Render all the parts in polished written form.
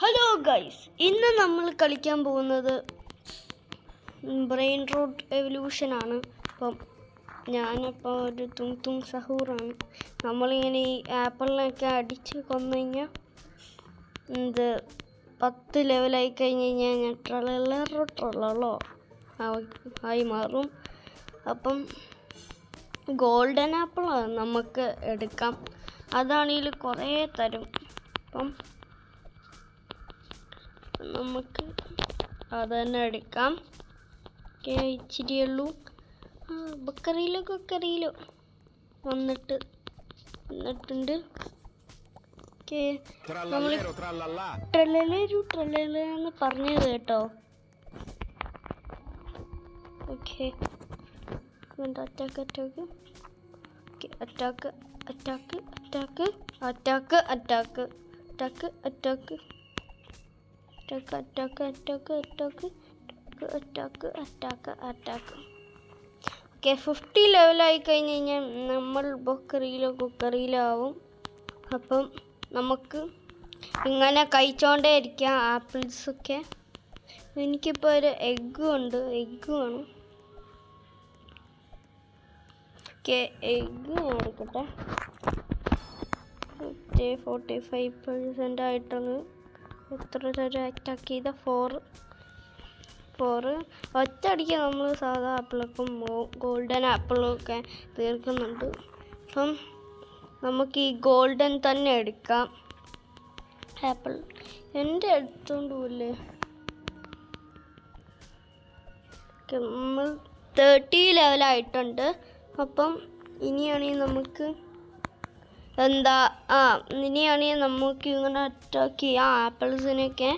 Hello guys, ഇന്ന് നമ്മൾ കളിക്കാൻ പോകുന്നത് ബ്രെയിൻ റൂട്ട് എവല്യൂഷനാണ്. അപ്പം ഞാനിപ്പോൾ ഒരു തും സഹൂറാണ്. നമ്മളിങ്ങനെ ഈ ആപ്പിളിനൊക്കെ അടിച്ച് കൊന്നു കഴിഞ്ഞാൽ ഇത് 10 ലെവലായി കഴിഞ്ഞ് കഴിഞ്ഞാൽ ഞാൻ ട്രളോ ആയി മാറും. അപ്പം ഗോൾഡൻ ആപ്പിൾ നമുക്ക് എടുക്കാം. അതാണെങ്കിൽ കുറേ തരും. അപ്പം നമുക്ക് അത് തന്നെ എടുക്കാം. ഇച്ചിരിയേ ഉള്ളൂ. കൊക്കറിയിലോ വന്നിട്ടുണ്ട്. നമ്മൾ ട്രലന്ന് പറഞ്ഞത് കേട്ടോ. Okay, attack. ഓക്കെ, 50 ലെവലായി കഴിഞ്ഞ് കഴിഞ്ഞാൽ നമ്മൾ കുക്കറിയിലാവും. അപ്പം നമുക്ക് ഇങ്ങനെ കഴിച്ചോണ്ടേ ഇരിക്കാം ആപ്പിൾസൊക്കെ. എനിക്കിപ്പോൾ ഒരു എഗ്ഗ് വേണം. ഓക്കെ, എഗ്ഗ് ഞാൻ എടുക്കട്ടെ. 45% ആയിട്ടാണ്. എത്ര തരം അറ്റാക്ക് ചെയ്ത? 4 ഒറ്റയടിക്ക് നമ്മൾ സാധാ ആപ്പിളൊക്കെ ഗോൾഡൻ ആപ്പിളൊക്കെ തീർക്കുന്നുണ്ട്. അപ്പം നമുക്ക് ഈ ഗോൾഡൻ തന്നെ എടുക്കാം. ആപ്പിൾ എൻ്റെ എടുത്തോണ്ട് പോലേ. നമ്മൾ 30 ലെവലായിട്ടുണ്ട്. അപ്പം ഇനിയാണെങ്കിൽ നമുക്ക് ഇങ്ങനെ അറ്റാക്ക് ചെയ്യാം ആപ്പിൾസിനൊക്കെ.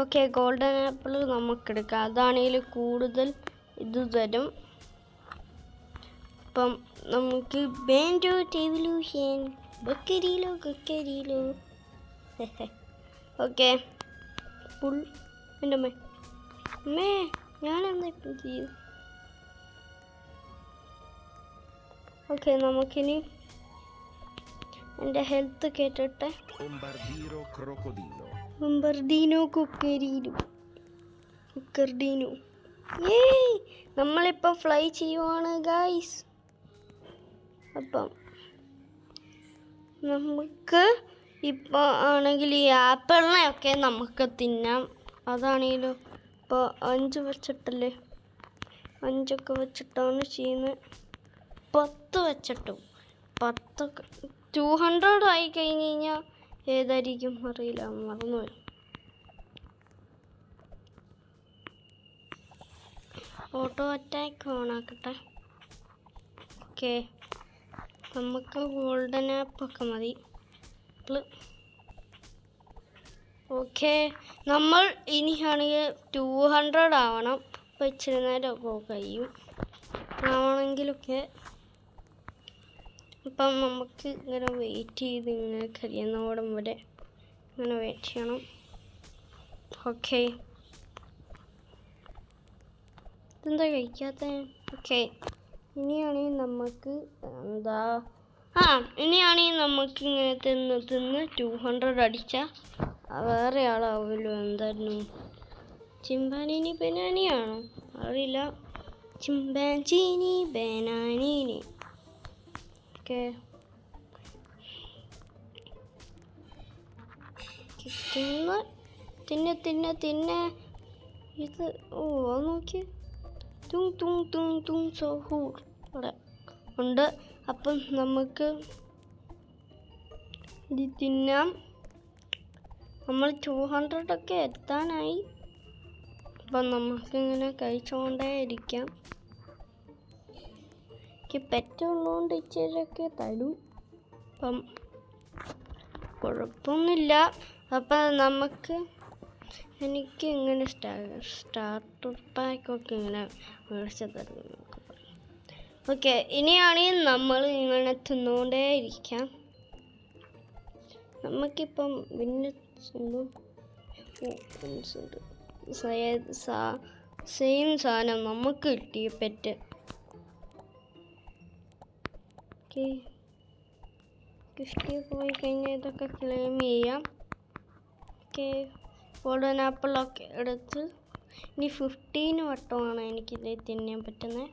ഓക്കെ, ഗോൾഡൻ ആപ്പിൾ നമുക്കെടുക്കാം. അതാണെങ്കിൽ കൂടുതൽ ഇത് തരും. അപ്പം നമുക്ക് ബ്രെയിൻ റൂട്ട് എവല്യൂഷൻ കൊക്കരിയിലോ. ഓക്കെ, എൻ്റെ അമ്മേ ഞാനെന്താ ഇപ്പം ചെയ്യും? ഓക്കെ, നമുക്കിനി എൻ്റെ ഹെൽത്ത് കേട്ടിട്ടെ. കൊക്കർഡീനോ. നമ്മളിപ്പോൾ ഫ്ലൈ ചെയ്യുവാണ് ഗൈസ്. അപ്പം നമുക്ക് ഇപ്പോൾ ആണെങ്കിൽ ഈ ആപ്പിളിനെയൊക്കെ നമുക്ക് തിന്നാം. അതാണെങ്കിലും ഇപ്പോൾ 5 വെച്ചിട്ടല്ലേ, 5 വെച്ചിട്ടാണ് ചെയ്യുന്നത്. 10 വെച്ചിട്ടും 200 ആയി കഴിഞ്ഞ് കഴിഞ്ഞാൽ ഏതായിരിക്കും അറിയില്ല, മറന്നുപോയി. ഓട്ടോ അറ്റാക്ക് ഓണാക്കട്ടെ. ഓക്കെ, നമുക്ക് ഗോൾഡൻ ആപ്പൊക്കെ മതി. ഓക്കെ, നമ്മൾ ഇനിയാണെങ്കിൽ 200 ആവണം. അപ്പോൾ ഇച്ചിരി നേരമൊക്കെ കഴിയും ആവണമെങ്കിലൊക്കെ. അപ്പം നമുക്ക് ഇങ്ങനെ വെയിറ്റ് ചെയ്ത് ഇങ്ങനെ കഴിയുന്നോടം വരെ ഇങ്ങനെ വെയിറ്റ് ചെയ്യണം. ഓക്കെ, ഇതെന്താ കഴിക്കാത്ത? ഓക്കെ, ഇനിയാണെങ്കിൽ നമുക്ക് ഇങ്ങനെ തിന്ന് 200 അടിച്ചാൽ വേറെ ആളാവുമല്ലോ. എന്തായിരുന്നു, ചിമ്പാനീനി ബനാനിയാണോ അറിയില്ല. ചിമ്പാൻചീനി ബനാനീനി. ഓക്കെ, തിന്നെ ഇത്. അത് നോക്കി, തും സഹൂർ ഇവിടെ ഉണ്ട്. അപ്പം നമുക്ക് ഇത് തിന്നാം. നമ്മൾ 200 ഒക്കെ എത്താനായി. അപ്പം നമുക്കിങ്ങനെ കഴിച്ചുകൊണ്ടേ ഇരിക്കാം. പെറ്റുള്ളതുകൊണ്ട് ഇച്ചിരിയൊക്കെ തരും. അപ്പം കുഴപ്പമൊന്നുമില്ല. അപ്പം എനിക്ക് ഇങ്ങനെ സ്റ്റാർട്ടർ പാക്കൊക്കെ ഇങ്ങനെ മേടിച്ച് തരുന്നു. ഓക്കെ, ഇനിയാണെങ്കിൽ നമ്മൾ ഇങ്ങനെ തിന്നുകൊണ്ടേ ഇരിക്കാം. നമുക്കിപ്പം സെയിം സാധനം നമുക്ക് കിട്ടിയ പെറ്റ്. ഗിഫ്റ്റ് പോയി കഴിഞ്ഞാൽ ഇതൊക്കെ ക്ലെയിം ചെയ്യാം. ഓക്കെ, ഗോൾഡൻ ആപ്പിളൊക്കെ എടുത്ത് ഇനി 15 വട്ടമാണ് എനിക്കിത് തിന്നാൻ പറ്റുന്നത്.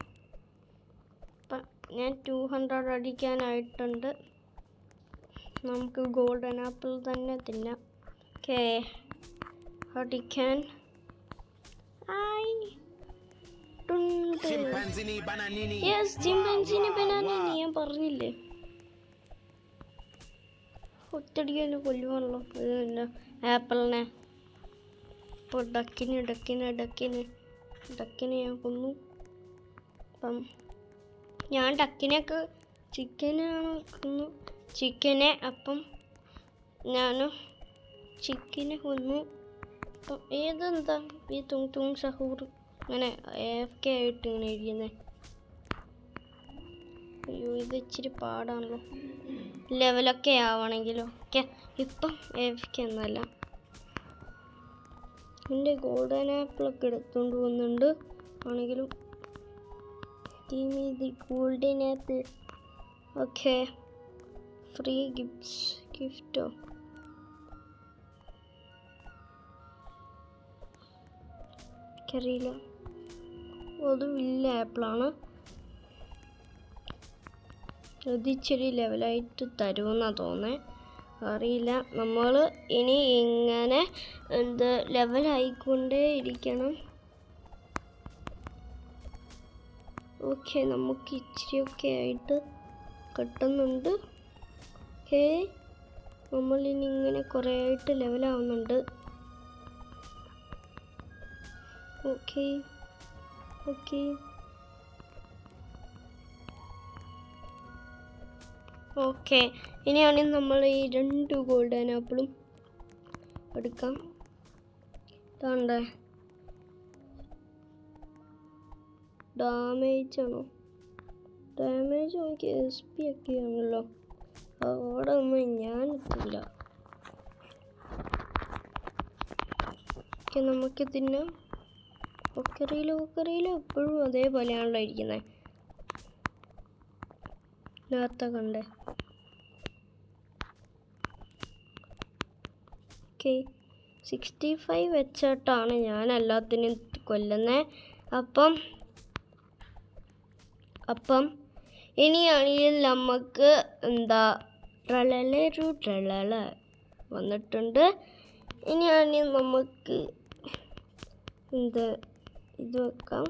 അപ്പം ഞാൻ 200 അടിക്കാനായിട്ടുണ്ട്. നമുക്ക് ഗോൾഡൻ ആപ്പിൾ തന്നെ തിന്നാം. ഓക്കെ, അടിക്കാൻ ചിമ്പാൻസിനി ബനാനിനി ഞാൻ പറഞ്ഞില്ലേ, ഒറ്റടിക്കന്നെ കൊല്ലുവാണല്ലോ ഇത് ആപ്പിളിനെ. ഇപ്പോൾ ഡക്കിനെ ഞാൻ കൊന്നു. അപ്പം ഞാൻ ഡക്കിനൊക്കെ ചിക്കനാണ് കൊന്നു ചിക്കനെ. അപ്പം ഞാൻ ചിക്കനെ കൊന്നു. അപ്പം ഏതെന്താ ഈ തുങ് സഹൂർ അങ്ങനെ AFK ആയിട്ട് ഇങ്ങനെ ഇരിക്കുന്നത്? അയ്യോ, ഇത് ഇച്ചിരി പാടാണല്ലോ ലെവലൊക്കെ ആവണമെങ്കിലും. ഓക്കെ, ഇപ്പം AFK ഒന്നല്ല. എൻ്റെ ഗോൾഡൻ ആപ്പിളൊക്കെ എടുത്തുകൊണ്ട് വന്നിട്ടുണ്ട്. ആണെങ്കിലും ഗോൾഡൻ ആപ്പിൾ. ഓക്കെ, ഫ്രീ ഗിഫ്റ്റോ? എനിക്കറിയില്ല. അത് വലിയ ആപ്പിളാണ്. അത് ഇച്ചിരി ലെവലായിട്ട് തരുമെന്നാണ് തോന്നുന്നത്, അറിയില്ല. നമ്മൾ ഇനി ഇങ്ങനെ ലെവലായിക്കൊണ്ടേ ഇരിക്കണം. ഓക്കെ, നമുക്ക് ഇച്ചിരിയൊക്കെ ആയിട്ട് കിട്ടുന്നുണ്ട്. ഓക്കെ, നമ്മളിനി ഇങ്ങനെ കുറേ ആയിട്ട് ലെവലാവുന്നുണ്ട്. ഓക്കെ ഓക്കെ ഓക്കെ ഇനിയാണെങ്കിൽ നമ്മൾ ഈ 2 ഗോൾഡൻ ആപ്പിളും എടുക്കാം. ഇതാണ്ട് ഡാമേജ് ആണോ? ഡാമേജ് നോക്കി SP ഒക്കെ ആണല്ലോ. അവിടെ ഒന്നും ഞാൻ എത്തില്ല. ഓക്കെ, നമുക്ക് തിന്നാം. ഒക്കറിയിലോ എപ്പോഴും അതേപോലെയാണല്ലോ ഇരിക്കുന്നത്. നേരത്തെ കണ്ടേ. ഓക്കെ, 65 വെച്ചിട്ടാണ് ഞാൻ എല്ലാത്തിനും കൊല്ലുന്നത്. അപ്പം ഇനിയാണെങ്കിൽ നമുക്ക് ട്രളല വന്നിട്ടുണ്ട്. ഇനിയാണെങ്കിൽ നമുക്ക് ഇത് വെക്കാം.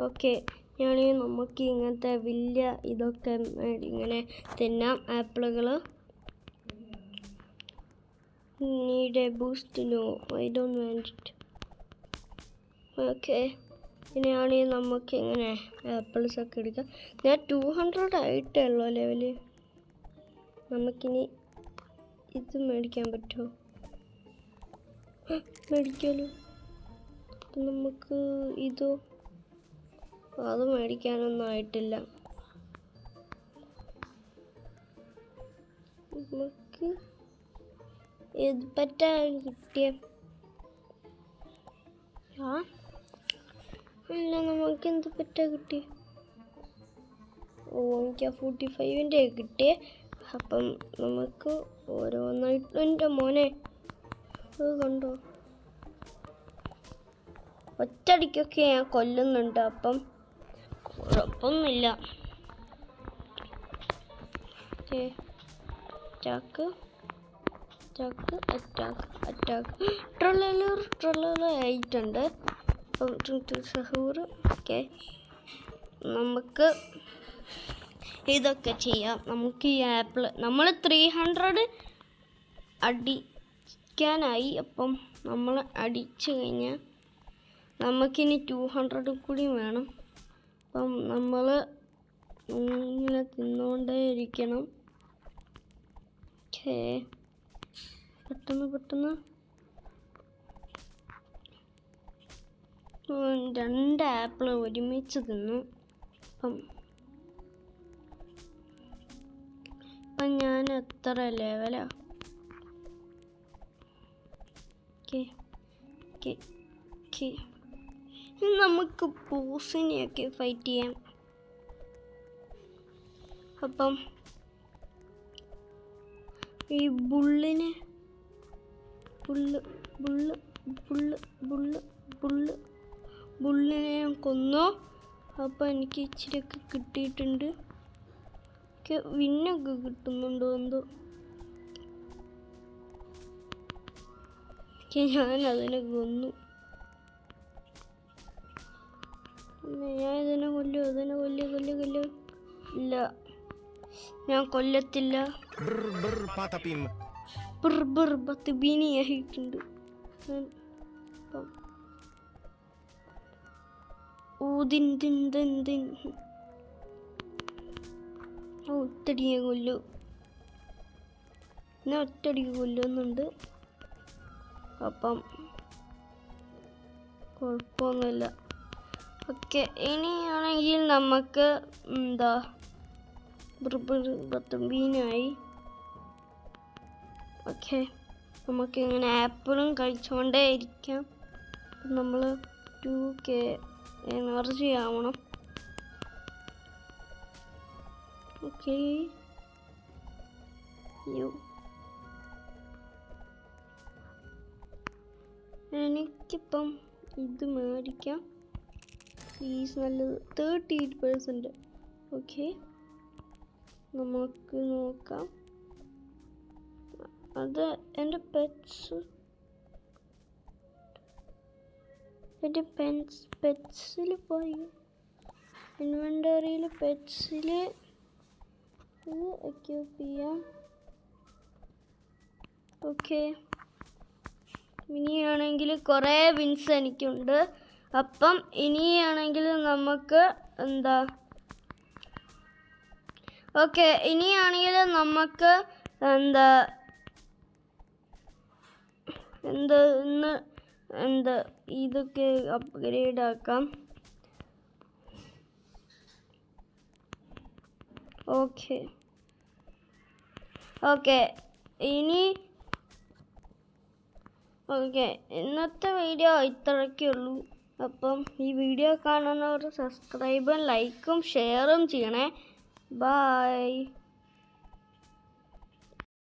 ഓക്കെ ഇനിയാണെങ്കിൽ നമുക്ക് ഇങ്ങനത്തെ വലിയ ഇതൊക്കെ ഇങ്ങനെ തിന്നാം. ആപ്പിളുകൾ. Need a boost? No, I don't want it. Okay, ഇനിയാണെങ്കിൽ നമുക്ക് ഇങ്ങനെ ആപ്പിൾസ് ഒക്കെ എടുക്കാം. ഞാൻ 200 ആയിട്ടേ ഉള്ളൂ ലെവല്. നമുക്കിനി ഇത് മേടിക്കാൻ പറ്റുമോ? മേടിക്കാമല്ലോ. അപ്പം നമുക്ക് ഇതോ? അത് മേടിക്കാനൊന്നും ആയിട്ടില്ല. നമുക്ക് ഏത് പറ്റാ കിട്ടിയ? ഇല്ല, നമുക്ക് എന്ത് പറ്റാ കിട്ടിയ? എനിക്ക് 45ൻ്റെ കിട്ടിയേ. അപ്പം നമുക്ക് ഓരോന്നായിട്ട്. എൻ്റെ മോനെ അത് കണ്ടോ? ഒറ്റടിക്കൊക്കെ ഞാൻ കൊല്ലുന്നുണ്ട്. അപ്പം കുഴപ്പമൊന്നുമില്ല. അറ്റാക്ക് ട്രൊള ആയിട്ടുണ്ട്. അപ്പം സഹൂർ. ഓക്കെ, നമുക്ക് ഇതൊക്കെ ചെയ്യാം. നമുക്ക് ഈ ആപ്പിൾ നമ്മൾ 300 അടിക്കാനായി. അപ്പം നമ്മൾ അടിച്ചു കഴിഞ്ഞാൽ നമുക്കിനി 200 കൂടി വേണം. അപ്പം നമ്മൾ ഇങ്ങനെ തിന്നുകൊണ്ടേ ഇരിക്കണം. ഓക്കെ, പെട്ടെന്ന് 2 ആപ്പിൾ ഒരുമിച്ച് തിന്നു. അപ്പം ഞാൻ എത്ര ലെവലാ? ഓക്കെ ഓക്കെ, നമുക്ക് ബോസിനെയൊക്കെ ഫൈറ്റ് ചെയ്യാം. അപ്പം ഈ ബുള്ളിനെ ഞാൻ കൊന്നു. അപ്പം എനിക്ക് ഇച്ചിരിയൊക്കെ കിട്ടിയിട്ടുണ്ട്. വിന്നൊക്കെ കിട്ടുന്നുണ്ടോ എന്തോ. ഞാൻ അതിനെ കൊന്നു. ഞാൻ ഇതിനെ കൊല്ലു. ഇല്ല, ഞാൻ കൊല്ലത്തില്ല. ബീനിയായിട്ടുണ്ട്. ഒറ്റടിയെ കൊല്ലു. ഞാൻ ഒറ്റടിക്ക് കൊല്ലുന്നുണ്ട്. അപ്പം കുഴപ്പമൊന്നുമില്ല. ഓക്കെ, ഇനിയാണെങ്കിൽ നമുക്ക് എന്താ ബീനായി. ഓക്കെ, നമുക്കിങ്ങനെ ആപ്പിളും കഴിച്ചുകൊണ്ടേ ഇരിക്കാം. നമ്മൾ 2K എനർജി ആവണം. ഓക്കെ, എനിക്കിപ്പം ഇത് മേടിക്കാം പ്ലീസ്. നല്ലത് 38%. ഓക്കെ, നമുക്ക് നോക്കാം. അത് എൻ്റെ പെറ്റ്സിൽ പോയി. ഇൻവെൻ്ററിയിൽ പെറ്റ്സിൽ ഇത് എക്യൂപ്പ് ചെയ്യാം. ഓക്കെ, ഇനിയാണെങ്കിൽ കുറേ വിൻസ് എനിക്കുണ്ട്. അപ്പം ഇനിയാണെങ്കിൽ നമുക്ക് എന്താ ഇന്ന് ഇതൊക്കെ അപ്ഗ്രേഡ് ആക്കാം. ഓക്കെ, ഇന്നത്തെ വീഡിയോ ഇത്രയൊക്കെ ഉള്ളൂ. അപ്പം ഈ വീഡിയോ കാണുന്നവർ സബ്സ്ക്രൈബും ലൈക്കും ഷെയറും ചെയ്യണേ. ബൈ.